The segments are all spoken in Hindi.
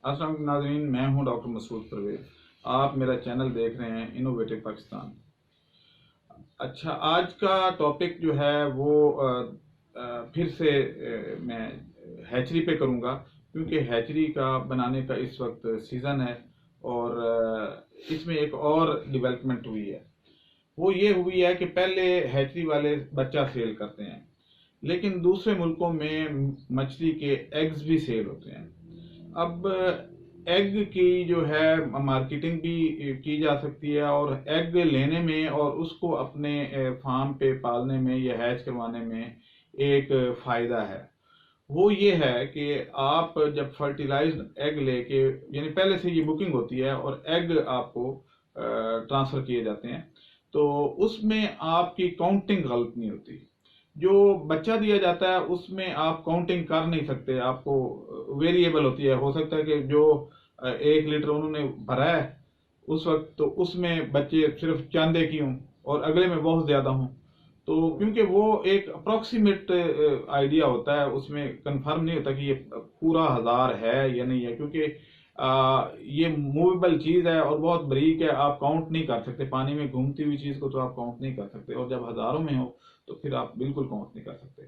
अस्सलाम वालेकुम नाज़रीन, मैं हूं डॉक्टर मसूद परवेज। आप मेरा चैनल देख रहे हैं इनोवेटिव पाकिस्तान। अच्छा, आज का टॉपिक जो है वो फिर से मैं हैचरी पे करूंगा, क्योंकि हैचरी का बनाने का इस वक्त सीज़न है और इसमें एक और डेवलपमेंट हुई है। वो ये हुई है कि पहले हैचरी वाले बच्चा सेल करते हैं, लेकिन दूसरे मुल्कों में मछली के एग्स भी सेल होते हैं। अब एग की जो है मार्केटिंग भी की जा सकती है, और एग लेने में और उसको अपने फार्म पे पालने में या हैच करवाने में एक फायदा है। वो ये है कि आप जब फर्टिलाइज्ड एग लेके, यानी पहले से ये बुकिंग होती है और एग आपको ट्रांसफर किए जाते हैं, तो उसमें आपकी काउंटिंग गलत नहीं होती। जो बच्चा दिया जाता है उसमें आप काउंटिंग कर नहीं सकते, आपको वेरिएबल होती है। हो सकता है कि जो 1 लीटर उन्होंने भरा है उस वक्त, तो उसमें बच्चे सिर्फ चांदे की हों और अगले में बहुत ज्यादा हों। तो क्योंकि वो एक अप्रोक्सीमेट आइडिया होता है, उसमें कंफर्म नहीं होता कि ये पूरा 1000 है या नहीं है, क्योंकि ये मूवेबल चीज है और बहुत बारीक है, आप काउंट नहीं कर सकते। पानी में घूमती हुई चीज को तो आप काउंट नहीं कर सकते, और जब हजारों में हो तो फिर आप बिल्कुल काउंट नहीं कर सकते।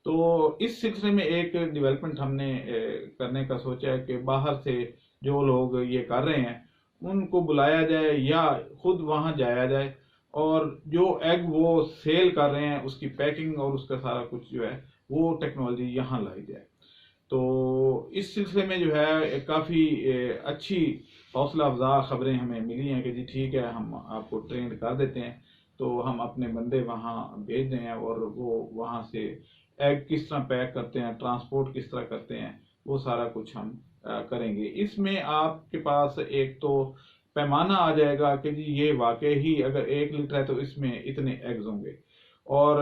तो इस सिलसिले में एक डेवलपमेंट हमने करने का सोचा है कि बाहर से जो लोग ये कर रहे हैं उनको बुलाया जाए या खुद वहां जाया जाए, और जो एग वो सेल कर रहे हैं उसकी पैकिंग और उसका सारा कुछ जो है वो टेक्नोलॉजी यहाँ लाई जाए। तो इस सिलसिले में जो है काफ़ी अच्छी हौसला अफजा खबरें हमें मिली हैं कि जी ठीक है, हम आपको ट्रेंड कर देते हैं। तो हम अपने बंदे वहाँ भेज रहे हैं और वो वहाँ से एग किस तरह पैक करते हैं, ट्रांसपोर्ट किस तरह करते हैं, वो सारा कुछ हम करेंगे। इसमें आपके पास एक तो पैमाना आ जाएगा कि जी ये वाकई ही अगर 1 लीटर है तो इसमें इतने एग्स होंगे, और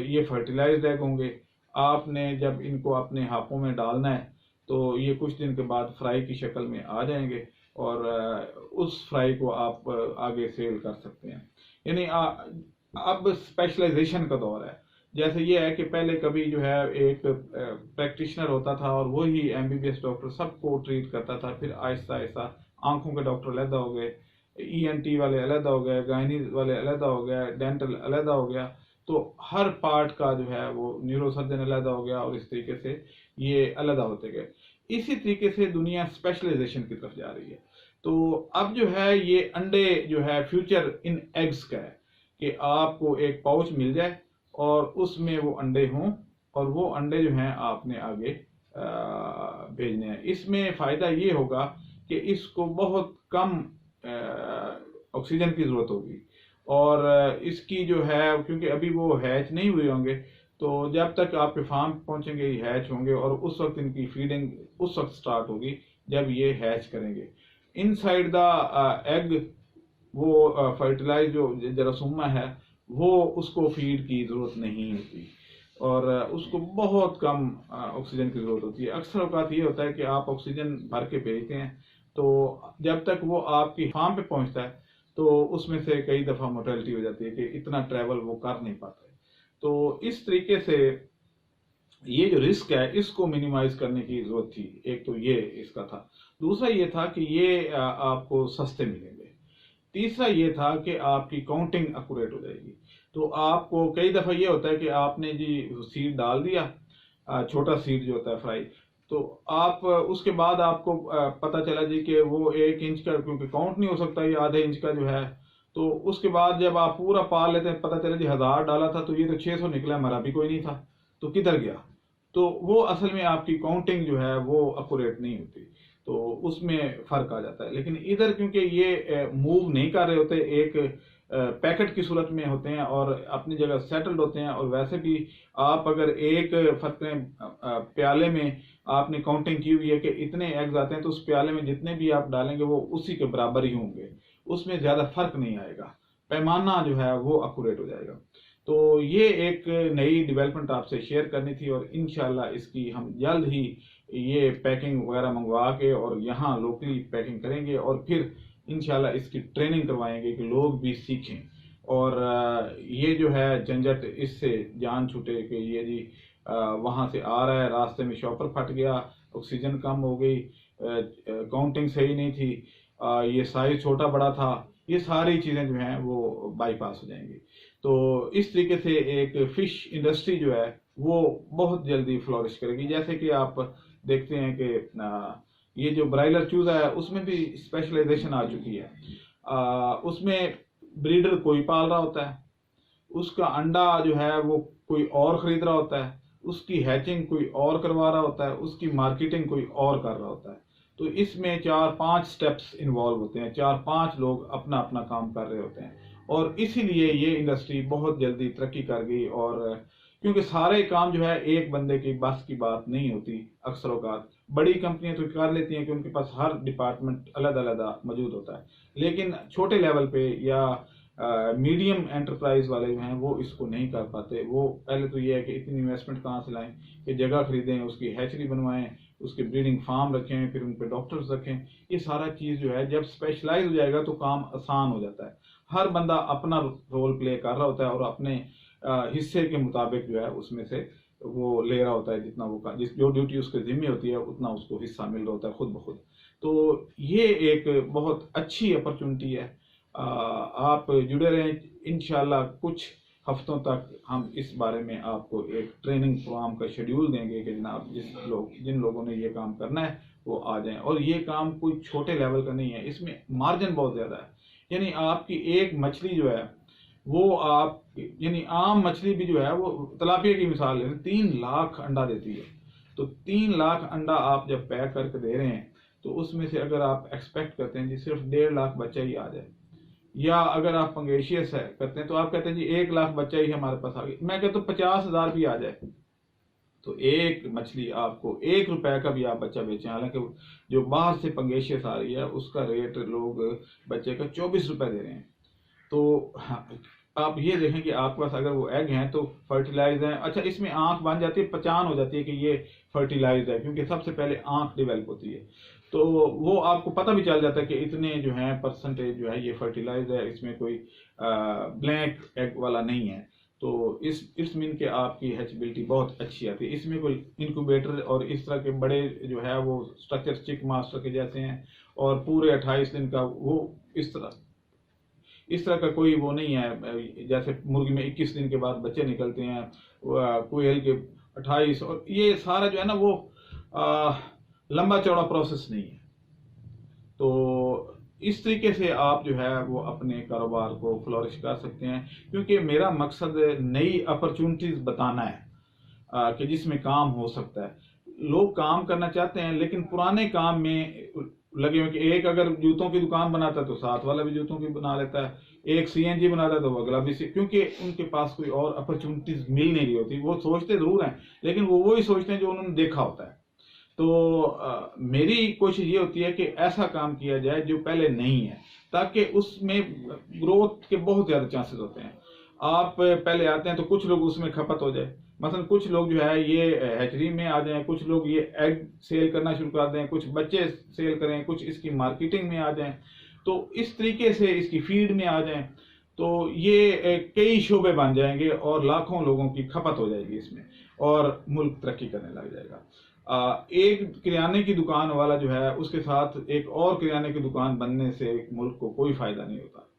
ये फर्टिलाइज्ड एग होंगे। आपने जब इनको अपने हाथों में डालना है तो ये कुछ दिन के बाद फ्राई की शक्ल में आ जाएंगे, और उस फ्राई को आप आगे सेल कर सकते हैं। यानी अब स्पेशलाइजेशन का दौर है। जैसे ये है कि पहले कभी जो है एक प्रैक्टिशनर होता था और वो ही एमबीबीएस डॉक्टर सबको ट्रीट करता था, फिर आहिस्ता आहिस्ता आंखों के डॉक्टर अलहदा हो गए, ईएनटी वाले अलहदा हो गए, गायनी वाले अलहदा हो गए, डेंटल अलहदा हो गया। तो हर पार्ट का जो है वो न्यूरो सर्जन अलहदा हो गया, और इस तरीके से ये अलहदा होते गए। इसी तरीके से दुनिया स्पेशलाइजेशन की तरफ जा रही है। तो अब जो है ये अंडे जो है फ्यूचर इन एग्स का है कि आपको एक पाउच मिल जाए और उसमें वो अंडे हों, और वो अंडे जो हैं आपने आगे भेजने हैं। इसमें फायदा ये होगा कि इसको बहुत कम ऑक्सीजन की जरूरत होगी, और इसकी जो है, क्योंकि अभी वो हैच नहीं हुए होंगे, तो जब तक आपके फार्म पहुंचेंगे ये हैच होंगे, और उस वक्त इनकी फीडिंग उस वक्त स्टार्ट होगी जब ये हैच करेंगे। इनसाइड द एग वो फर्टिलाइज जो जरासूमा है वो उसको फीड की जरूरत नहीं होती, और उसको बहुत कम ऑक्सीजन की जरूरत होती है। अक्सर औकात ये होता है कि आप ऑक्सीजन भर के भेजते हैं, तो जब तक वो आपकी फार्म पे पहुंचता है तो उसमें से कई दफा मोर्टेलिटी हो जाती है कि इतना ट्रैवल वो कर नहीं पाता है। तो इस तरीके से ये जो रिस्क है इसको मिनिमाइज करने की जरूरत थी। एक तो ये इसका था, दूसरा ये था कि ये आपको सस्ते मिलेंगे, तीसरा ये था कि आपकी काउंटिंग एक्यूरेट हो जाएगी। तो आपको कई दफा ये होता है कि आपने जी सीड डाल दिया, छोटा सीड जो होता है फ्राई, तो आप उसके बाद आपको पता चला जी कि वो 1 इंच का, क्योंकि काउंट नहीं हो सकता, ये आधे इंच का जो है। तो उसके बाद जब आप पूरा पाल लेते हैं, पता चला जी 1000 डाला था तो ये तो 600 निकला, मरा भी कोई नहीं था, तो किधर गया। तो वो असल में आपकी काउंटिंग जो है वो अक्यूरेट नहीं होती, तो उसमें फर्क आ जाता है। लेकिन इधर क्योंकि ये मूव नहीं कर रहे होते, एक पैकेट की सूरत में होते हैं और अपनी जगह सेटल्ड होते हैं, और वैसे भी आप अगर एक फर्क प्याले में आपने काउंटिंग की हुई है कि इतने एग्स आते हैं, तो उस प्याले में जितने भी आप डालेंगे वो उसी के बराबर ही होंगे, उसमें ज्यादा फर्क नहीं आएगा, पैमाना जो है वो अक्यूरेट हो जाएगा। तो ये एक नई डेवलपमेंट आपसे शेयर करनी थी, और इंशाल्लाह इसकी हम जल्द ही ये पैकिंग वगैरह मंगवा के और यहाँ लोकली पैकिंग करेंगे, और फिर इंशाल्लाह इसकी ट्रेनिंग करवाएंगे कि लोग भी सीखें, और ये जो है झंझट इससे जान छूटे कि ये जी वहां से आ रहा है, रास्ते में शॉपर फट गया, ऑक्सीजन कम हो गई, काउंटिंग सही नहीं थी, ये साइज छोटा बड़ा था, ये सारी चीज़ें जो हैं वो बाईपास हो जाएंगी। तो इस तरीके से एक फिश इंडस्ट्री जो है वो बहुत जल्दी फ्लोरिश करेगी। जैसे कि आप देखते हैं कि ये जो ब्रायलर चूजा है उसमें भी स्पेशलाइजेशन आ चुकी है। उसमें ब्रीडर कोई पाल रहा होता है, उसका अंडा जो है वो कोई और खरीद रहा होता है, उसकी हैचिंग कोई और करवा रहा होता है, उसकी मार्केटिंग कोई और कर रहा होता है। तो इसमें 4-5 स्टेप्स इन्वॉल्व होते हैं, 4-5 लोग अपना अपना काम कर रहे होते हैं, और इसीलिए ये इंडस्ट्री बहुत जल्दी तरक्की कर गई। और क्योंकि सारे काम जो है एक बंदे की बस की बात नहीं होती, अक्सर औकात बड़ी कंपनियां तो कर लेती हैं कि उनके पास हर डिपार्टमेंट अलग अलग मौजूद होता है, लेकिन छोटे लेवल पे या मीडियम एंटरप्राइज वाले जो हैं वो इसको नहीं कर पाते। वो पहले तो ये है कि इतनी इन्वेस्टमेंट कहाँ से लाएं कि जगह खरीदें, उसकी हैचरी बनवाएं, उसके ब्रीडिंग फार्म रखें, फिर उन पे डॉक्टर्स रखें। ये सारा चीज़ जो है जब स्पेशलाइज हो जाएगा तो काम आसान हो जाता है। हर बंदा अपना रोल प्ले कर रहा होता है और अपने हिस्से के मुताबिक जो है उसमें से वो ले रहा होता है, जितना वो जिस जो ड्यूटी उसके जिम्मे होती है उतना उसको हिस्सा मिल रहा होता है खुद ब खुद। तो ये एक बहुत अच्छी अपॉर्चुनिटी है। आप जुड़े रहें, इंशाल्लाह कुछ हफ्तों तक हम इस बारे में आपको एक ट्रेनिंग प्रोग्राम का शेड्यूल देंगे कि जनाब जिन लोगों ने ये काम करना है वो आ जाएं। और ये काम कोई छोटे लेवल का नहीं है, इसमें मार्जिन बहुत ज़्यादा है। यानी आपकी एक मछली जो है वो आप यानी आम मछली भी जो है वो तलापिया की मिसाल है, 3 लाख अंडा देती है। तो 3 लाख अंडा आप जब पैक करके दे रहे हैं तो उसमें से अगर आप एक्सपेक्ट करते हैं जी सिर्फ 1.5 लाख बच्चा ही आ जाए, या अगर आप पंगेशियस है करते हैं तो आप कहते हैं जी 1 लाख बच्चा ही हमारे पास आ गया, मैं कहता हूँ 50,000 भी आ जाए तो एक मछली आपको 1 रुपए का भी आप बच्चा बेचें, हालांकि जो बाहर से पंगेशियस आ रही है उसका रेट लोग बच्चे का 24 रुपए दे रहे हैं। तो हाँ, आप ये देखें कि आपके पास अगर वो एग हैं तो फर्टिलाइज है, अच्छा इसमें आंख बन जाती है, पहचान हो जाती है कि ये फर्टिलाइज है, क्योंकि सबसे पहले आंख डेवलप होती है। तो वो आपको पता भी चल जाता है कि इतने जो है परसेंटेज जो है ये फर्टिलाइज है, इसमें कोई ब्लैक एग वाला नहीं है। तो इस मीन के आपकी हैचबिलिटी बहुत अच्छी आती है। इसमें कोई इंक्यूबेटर और इस तरह के बड़े जो है वो स्ट्रक्चर चिक मास्टर के जैसे हैं, और पूरे 28 दिन का वो इस तरह का कोई वो नहीं है। जैसे मुर्गी में 21 दिन के बाद बच्चे निकलते हैं, कोयल के 28, और ये सारा जो है ना वो लंबा चौड़ा प्रोसेस नहीं है। तो इस तरीके से आप जो है वो अपने कारोबार को फ्लोरिश कर सकते हैं, क्योंकि मेरा मकसद नई अपॉर्चुनिटीज बताना है कि जिसमें काम हो सकता है। लोग काम करना चाहते हैं लेकिन पुराने काम में लगे हुए कि एक अगर जूतों की दुकान बनाता है तो साथ वाला भी जूतों की बना लेता है, एक सीएनजी बनाता है तो अगला भी क्योंकि उनके पास कोई और अपॉर्चुनिटीज मिल नहीं रही होती। वो सोचते जरूर हैं लेकिन वो वही सोचते हैं जो उन्होंने देखा होता है। तो मेरी कोशिश ये होती है कि ऐसा काम किया जाए जो पहले नहीं है, ताकि उसमें ग्रोथ के बहुत ज्यादा चांसेस होते हैं। आप पहले आते हैं तो कुछ लोग उसमें खपत हो जाए, मसलन कुछ लोग जो है ये हैचरी में आ जाएं, कुछ लोग ये एग सेल करना शुरू कर दें, कुछ बच्चे सेल करें, कुछ इसकी मार्केटिंग में आ जाएं, तो इस तरीके से इसकी फीड में आ जाएं, तो ये कई शोबे बन जाएंगे और लाखों लोगों की खपत हो जाएगी इसमें, और मुल्क तरक्की करने लग जाएगा। एक किराने की दुकान वाला जो है उसके साथ एक और किराने की दुकान बनने से मुल्क को कोई फायदा नहीं होता,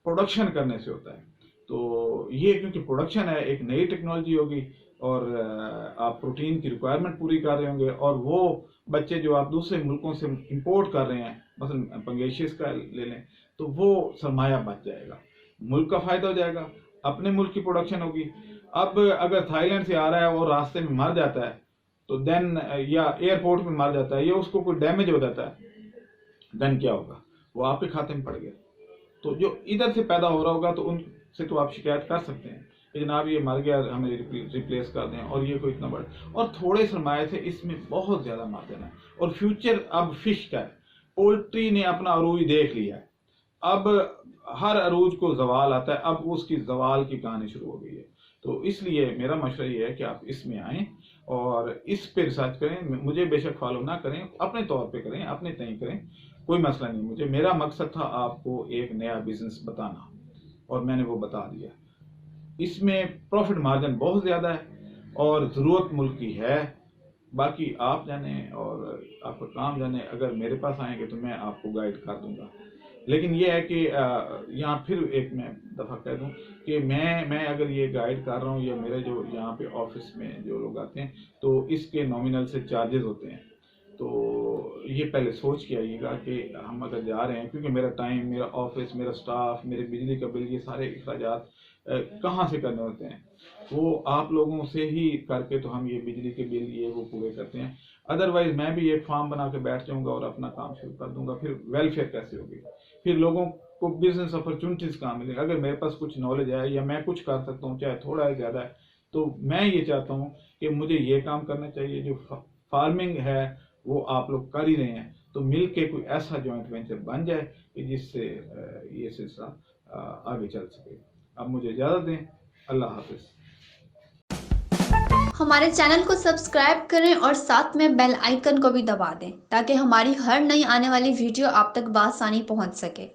प्रोडक्शन करने से होता है। तो ये क्योंकि प्रोडक्शन है, एक नई टेक्नोलॉजी होगी और आप प्रोटीन की रिक्वायरमेंट पूरी कर रहे होंगे, और वो बच्चे जो आप दूसरे मुल्कों से इंपोर्ट कर रहे हैं, मतलब पंगेशियस का ले लें, तो वो सरमाया बच जाएगा, मुल्क का फायदा हो जाएगा, अपने मुल्क की प्रोडक्शन होगी। अब अगर थाईलैंड से आ रहा है और रास्ते में मर जाता है तो देन, या एयरपोर्ट में मर जाता है, या उसको कोई डैमेज हो जाता है, देन क्या होगा? वो आपके खाते में पड़ गया। तो जो इधर से पैदा हो रहा होगा तो उनसे तो आप शिकायत कर सकते हैं कि जनाब ये मर गया, हमें रिप्लेस कर दें, और ये कोई इतना बड़ा, और थोड़े सरमाए से इसमें बहुत ज्यादा मार्जिन है। और फ्यूचर अब फिश का है, पोल्ट्री ने अपना अरूज देख लिया है, अब हर अरूज को जवाल आता है, अब उसकी जवाल की कहानी शुरू हो गई है। तो इसलिए मेरा मशवरा ये है कि आप इसमें आएँ और इस पे रिसर्च करें। मुझे बेशक फॉलो ना करें, अपने तौर पे करें, अपने तय करें, कोई मसला नहीं। मुझे मेरा मकसद था आपको एक नया बिजनेस बताना, और मैंने वो बता दिया। इसमें प्रॉफिट मार्जिन बहुत ज़्यादा है और ज़रूरत मुल्क की है, बाकी आप जाने और आपका काम जाने, अगर मेरे पास आएंगे तो मैं आपको गाइड कर दूंगा। लेकिन ये है कि यहाँ फिर एक मैं दफ़ा कह दूँ कि मैं अगर ये गाइड कर रहा हूँ, या मेरे जो यहाँ पे ऑफिस में जो लोग आते हैं, तो इसके नॉमिनल से चार्जेस होते हैं। तो ये पहले सोच के आइएगा कि हम अगर जा रहे हैं, क्योंकि मेरा टाइम, मेरा ऑफिस, मेरा स्टाफ, मेरे बिजली का बिल, ये सारे अखराजात कहाँ से करने होते हैं, वो आप लोगों से ही करके तो हम ये बिजली के बिल ये वो पूरे करते हैं। अदरवाइज मैं भी एक फार्म बना के बैठ जाऊंगा और अपना काम शुरू कर दूंगा, फिर वेलफेयर कैसे होगी, फिर लोगों को बिजनेस अपॉर्चुनिटीज कहाँ मिलेंगे। अगर मेरे पास कुछ नॉलेज है या मैं कुछ कर सकता हूँ, चाहे थोड़ा है ज़्यादा है, तो मैं ये चाहता हूँ कि मुझे ये काम करना चाहिए। जो फार्मिंग है वो आप लोग कर ही रहे हैं, तो मिल के कोई ऐसा जॉइंट वेंचर बन जाए कि जिससे ये सिलसिला आगे चल सके। अब मुझे इजाज़त दें, अल्लाह हाफिज़। हमारे चैनल को सब्सक्राइब करें और साथ में बेल आइकन को भी दबा दें ताकि हमारी हर नई आने वाली वीडियो आप तक बआसानी पहुंच सके।